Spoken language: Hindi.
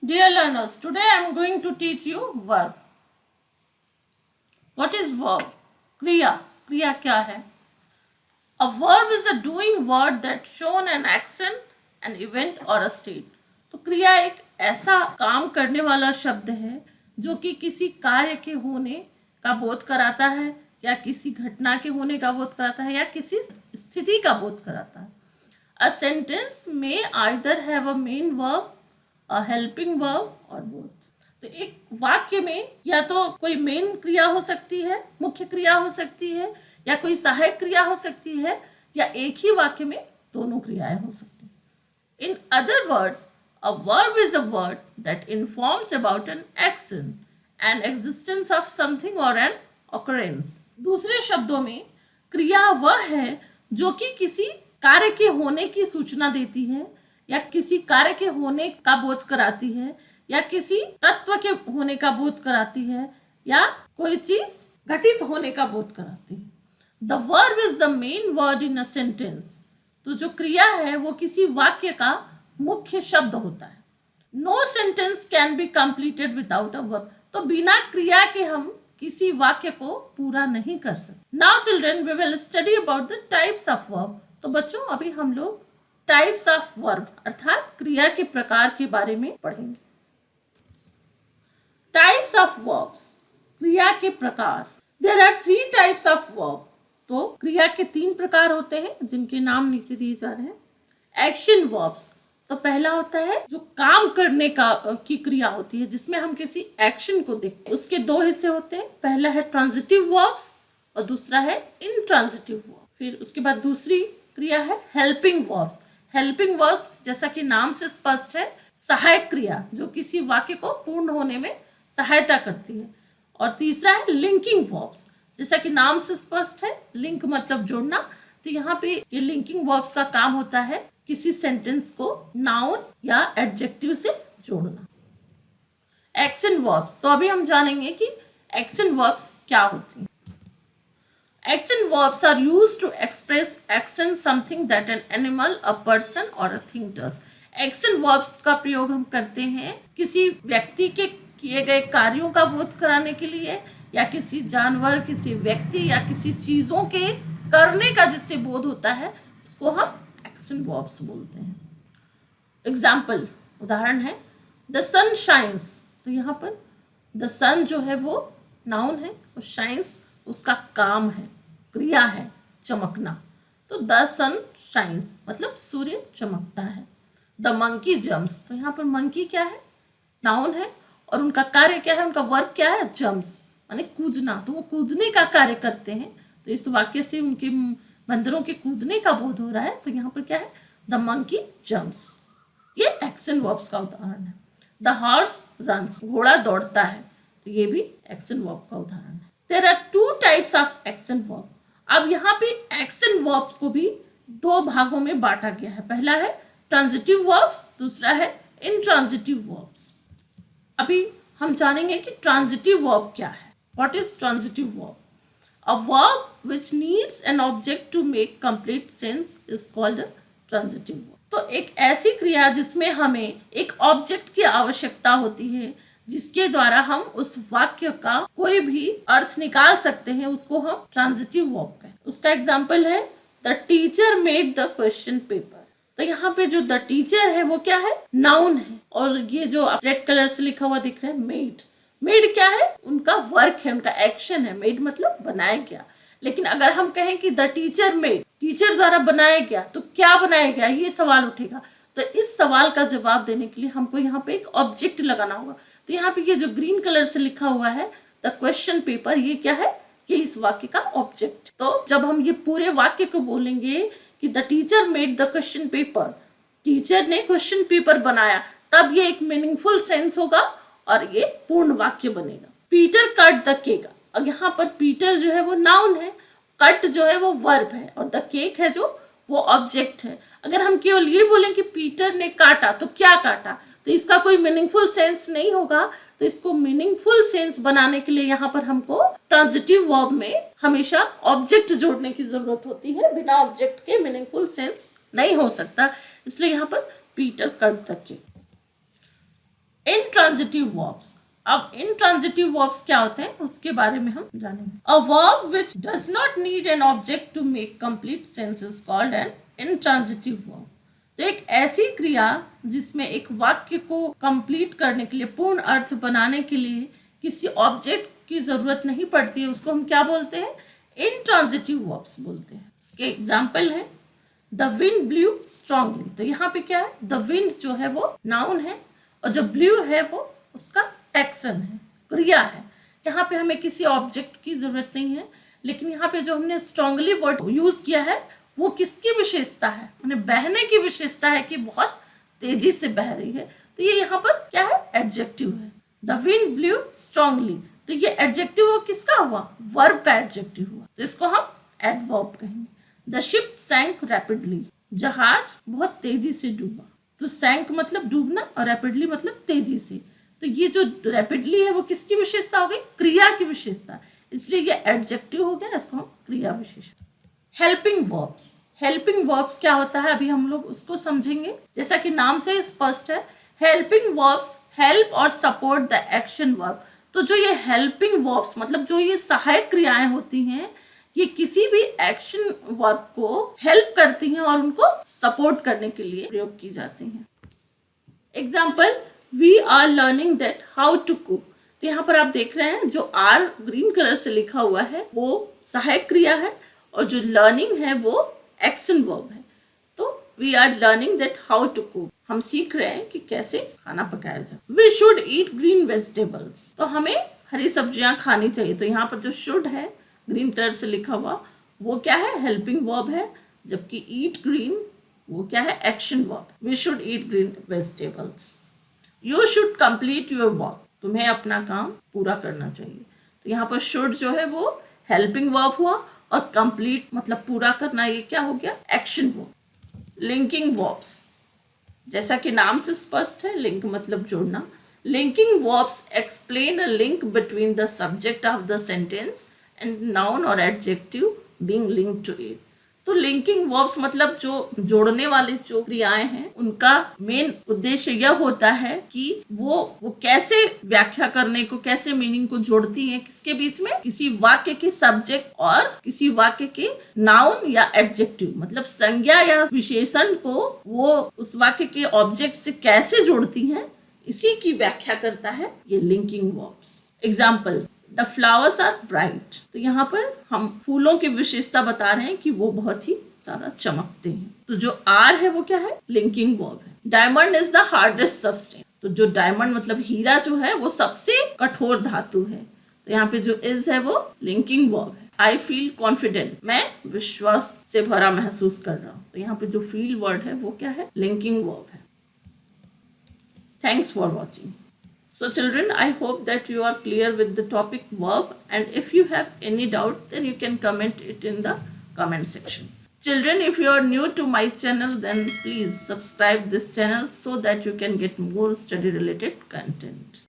Dear learners, today I am going to teach you verb. What is verb? Kriya. Kriya क्या है? A verb is a doing word that shown an action, an event or a state. तो क्रिया एक ऐसा काम करने वाला शब्द है जो कि किसी कार्य के होने का बोध कराता है या किसी घटना के होने का बोध कराता है या किसी स्थिति का बोध कराता है. A sentence may either have a main verb, a helping verb or both. तो एक वाक्य में या तो कोई मेन क्रिया हो सकती है, मुख्य क्रिया हो सकती है, या कोई सहायक क्रिया हो सकती है, या एक ही वाक्य में दोनों क्रियाएं हो सकती हैं. In other words, a verb is a word that informs about an action, an existence of something or an occurrence. दूसरे शब्दों में क्रिया वह है जो कि किसी कार्य के होने की सूचना देती है या किसी कार्य के होने का बोध कराती है या किसी तत्व के होने का बोध कराती है या कोई चीज घटित होने का बोध कराती है. The verb is the main word in a sentence. तो जो क्रिया है वो किसी वाक्य का मुख्य शब्द होता है. No sentence can be completed without a verb. तो बिना क्रिया के हम किसी वाक्य को पूरा नहीं कर सकते. Now children we will study about the types of verb. तो बच्चों अभी हम लोग टाइप्स ऑफ वर्ब अर्थात क्रिया के प्रकार के बारे में पढ़ेंगे. Types of verbs. क्रिया के प्रकार. There are 3 types of verb. तो क्रिया के 3 प्रकार होते हैं जिनके नाम नीचे दिए जा रहे हैं. Action verbs. तो पहला होता है जो काम करने का की क्रिया होती है जिसमें हम किसी एक्शन को देखते हैं. उसके 2 हिस्से होते हैं. पहला है ट्रांजिटिव वर्ब्स और दूसरा है इनट्रांजिटिव वर्ब. फिर उसके बाद दूसरी क्रिया है हेल्पिंग वर्ब्स. हेल्पिंग वर्ब्स जैसा कि नाम से स्पष्ट है सहायक क्रिया जो किसी वाक्य को पूर्ण होने में सहायता करती है. और तीसरा है लिंकिंग वर्ब्स. जैसा कि नाम से स्पष्ट है लिंक मतलब जोड़ना. तो यहाँ पे ये लिंकिंग वर्ब्स का काम होता है किसी सेंटेंस को नाउन या एडजेक्टिव से जोड़ना. Action verbs. तो अभी हम जानेंगे कि एक्शन वर्ब्स क्या होती हैं. Action verbs are used to express action, something that an animal, a person or a thing does. Action verbs का प्रयोग हम करते हैं किसी व्यक्ति के किए गए कार्यों का बोध कराने के लिए या किसी जानवर, किसी व्यक्ति या किसी चीजों के करने का जिससे बोध होता है उसको हम एक्शन वर्ब्स बोलते हैं. एग्जाम्पल उदाहरण है द सन शाइन्स. तो यहाँ पर द सन जो है वो नाउन है और शाइन्स उसका काम है, क्रिया है चमकना. तो द सन शाइन्स मतलब सूर्य चमकता है. The monkey jumps. तो यहाँ पर मंकी क्या है, नाउन है और उनका कार्य क्या है, उनका वर्ब क्या है, जम्प्स माने कूदना. तो वो कूदने का कार्य करते हैं. तो इस वाक्य से उनके बंदरों के कूदने का बोध हो रहा है. तो यहाँ पर क्या है, द मंकी जम्प्स. ये एक्शन वर्ब्स का उदाहरण है. The horse runs. घोड़ा दौड़ता है. तो ये भी एक्शन वर्ब का उदाहरण है. There are 2 types of action verb. अब यहाँ पे एक्शन वर्ब्स को भी 2 भागों में बांटा गया है. पहला है ट्रांजिटिव वर्ब्स, दूसरा है इनट्रांजिटिव वर्ब्स. अभी हम जानेंगे कि ट्रांजिटिव वर्ब क्या है. What is transitive verb? A verb which needs an object to make complete sense is called a transitive verb. तो एक ऐसी क्रिया जिसमें हमें एक ऑब्जेक्ट की आवश्यकता होती है जिसके द्वारा हम उस वाक्य का कोई भी अर्थ निकाल सकते हैं उसको हम ट्रांजिटिव वर्ब कहते हैं. उसका एग्जांपल है the teacher made the question paper. तो यहाँ पे जो द टीचर है वो क्या है, नाउन है. और ये जो रेड कलर से लिखा हुआ दिख रहा है मेड. मेड क्या है, उनका वर्क है, उनका एक्शन है. मेड मतलब बनाया गया. लेकिन अगर हम कहें कि द टीचर मेड, टीचर द्वारा बनाया गया, तो क्या बनाया गया ये सवाल उठेगा. तो इस सवाल का जवाब देने के लिए हमको यहाँ पे एक ऑब्जेक्ट लगाना होगा. तो यहाँ पे ये जो ग्रीन कलर से लिखा हुआ है द क्वेश्चन पेपर, ये क्या है, ये इस वाक्य का ऑब्जेक्ट. तो जब हम ये पूरे वाक्य को बोलेंगे कि the teacher made the question paper, teacher ने क्वेश्चन पेपर बनाया, तब ये एक मीनिंगफुल सेंस होगा और ये पूर्ण वाक्य बनेगा. Peter cut the cake. अब यहाँ पर पीटर जो है वो नाउन है, कट जो है वो वर्ब है और द केक है जो वो ऑब्जेक्ट है. अगर हम केवल ये बोलें कि पीटर ने काटा, तो क्या काटा, तो इसका कोई मीनिंगफुल सेंस नहीं होगा. तो इसको मीनिंगफुल सेंस बनाने के लिए यहाँ पर हमको ट्रांजिटिव वर्ब में हमेशा ऑब्जेक्ट जोड़ने की जरूरत होती है. बिना ऑब्जेक्ट के मीनिंगफुल सेंस नहीं हो सकता. इसलिए यहाँ पर Peter cut the cake. In intransitive verbs. अब इंट्रांजिटिव वर्ब्स क्या होते हैं उसके बारे में हम जानेंगे। A verb which does not need an object to make complete sense is called an intransitive verb. तो एक ऐसी क्रिया जिसमें एक वाक्य को कंप्लीट करने के लिए, पूर्ण अर्थ बनाने के लिए किसी ऑब्जेक्ट की जरूरत नहीं पड़ती है, उसको हम क्या बोलते हैं? इंट्रांजिटिव वर्ब्स बोलते हैं। इसके एग्जाम्पल है द विंड ब्लू स्ट्रांगली। तो यहाँ पे क्या है? द विंड जो है वो नाउन है और जो ब्लू है वो उसका एक्शन है, क्रिया है। यहाँ पे हमें किसी ऑब्जेक्ट की जरूरत नहीं है, लेकिन यहाँ पे जो हमने स्ट्रांगली वर्ड यूज किया है वो किसकी विशेषता है? उन्हें बहने की विशेषता है कि बहुत तेजी से बह रही है। तो ये यहाँ पर क्या है? एडजेक्टिव है। द विंड ब्लू स्ट्रांगली, तो ये एडजेक्टिव किसका हुआ? वर्ब का एडजेक्टिव हुआ, तो इसको हम एडवर्ब कहेंगे। द शिप सैंक रैपिडली, जहाज बहुत तेजी से डूबा। तो सैंक मतलब डूबना और रैपिडली मतलब तेजी से। तो ये जो रैपिडली है वो किसकी विशेषता हो गई? क्रिया की विशेषता, इसलिए ये एडजेक्टिव हो गया, इसको हम क्रिया विशेषण। Helping verbs. हेल्पिंग वर्ब्स क्या होता है अभी हम लोग उसको समझेंगे। जैसा कि नाम से स्पष्ट है, हेल्पिंग वर्ब्स हेल्प और सपोर्ट द एक्शन वर्ब। तो जो ये हेल्पिंग वर्ब्स मतलब जो ये सहायक क्रियाएं होती हैं, ये किसी भी एक्शन वर्ब को हेल्प करती हैं और उनको सपोर्ट करने के लिए प्रयोग की जाती हैं। Example, we are learning that how to cook. तो यहाँ पर आप देख रहे हैं जो आर ग्रीन कलर से लिखा हुआ है वो सहायक क्रिया है और जो लर्निंग है वो एक्शन वर्ब है। तो we are learning that how to cook, हम सीख रहे हैं कि कैसे खाना पकाया जाए। We should eat green vegetables, तो हमें हरी सब्जियां खानी चाहिए। तो यहाँ पर जो शुड है ग्रीन कलर से लिखा हुआ वो क्या है? हेल्पिंग वर्ब है, जबकि ईट ग्रीन वो क्या है? Action verb. We should eat green vegetables. You should complete your work, तुम्हें अपना काम पूरा करना चाहिए। तो यहाँ पर शुड जो है वो हेल्पिंग वर्ब हुआ और कंप्लीट मतलब पूरा करना, ये क्या हो गया? Action verb. लिंकिंग वर्ब्स, जैसा कि नाम से स्पष्ट है, लिंक मतलब जोड़ना। Linking verbs explain a link between the subject of the sentence and noun और adjective being linked to it. तो लिंकिंग वर्ब्स मतलब जो जोड़ने वाले जो क्रियाएं हैं उनका मेन उद्देश्य यह होता है कि वो कैसे व्याख्या करने को, कैसे मीनिंग को जोड़ती हैं किसके बीच में? किसी वाक्य के सब्जेक्ट और किसी वाक्य के नाउन या एडजेक्टिव मतलब संज्ञा या विशेषण को वो उस वाक्य के ऑब्जेक्ट से कैसे जोड़ती हैं, इसी की व्याख्या करता है ये linking verbs. Example, the flowers are bright. तो यहाँ पर हम फूलों की विशेषता बता रहे हैं कि वो बहुत ही ज्यादा चमकते हैं। तो जो आर है वो क्या है? लिंकिंग वर्ब है। Diamond is the hardest substance. तो जो डायमंड मतलब हीरा जो है वो सबसे कठोर धातु है। तो यहाँ पे जो इज है वो लिंकिंग वर्ब है। आई फील कॉन्फिडेंट, मैं विश्वास से भरा महसूस कर रहा हूँ। तो यहाँ पे जो फील वर्ड है वो क्या है? लिंकिंग वर्ब है। Thanks for watching. So children, I hope that you are clear with the topic verb, and if you have any doubt then you can comment it in the comment section. Children, if you are new to my channel then please subscribe this channel so that you can get more study related content.